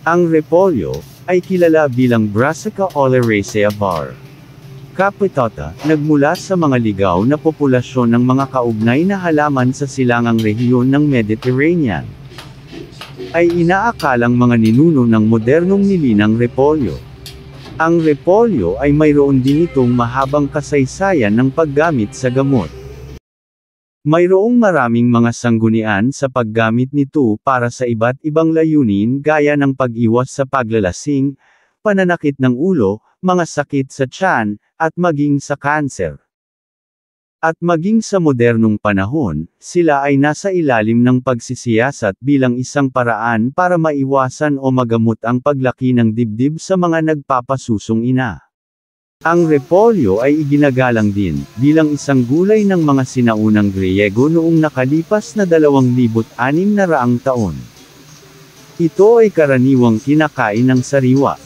Ang repolyo ay kilala bilang Brassica oleracea var. Capitata, nagmula sa mga ligaw na populasyon ng mga kaugnay na halaman sa silangang rehiyon ng Mediterranean, ay inaakalang mga ninuno ng modernong nilinang repolyo. Ang repolyo ay mayroon din itong mahabang kasaysayan ng paggamit sa gamot. Mayroong maraming mga sanggunian sa paggamit nito para sa iba't ibang layunin gaya ng pag-iwas sa paglalasing, pananakit ng ulo, mga sakit sa tiyan, at maging sa kanser. At maging sa modernong panahon, sila ay nasa ilalim ng pagsisiyasat bilang isang paraan para maiwasan o magamot ang paglaki ng dibdib sa mga nagpapasusong ina. Ang repolyo ay iginagalang din, bilang isang gulay ng mga sinaunang Griyego noong nakalipas na 2,600 taon. Ito ay karaniwang kinakain ng sariwa.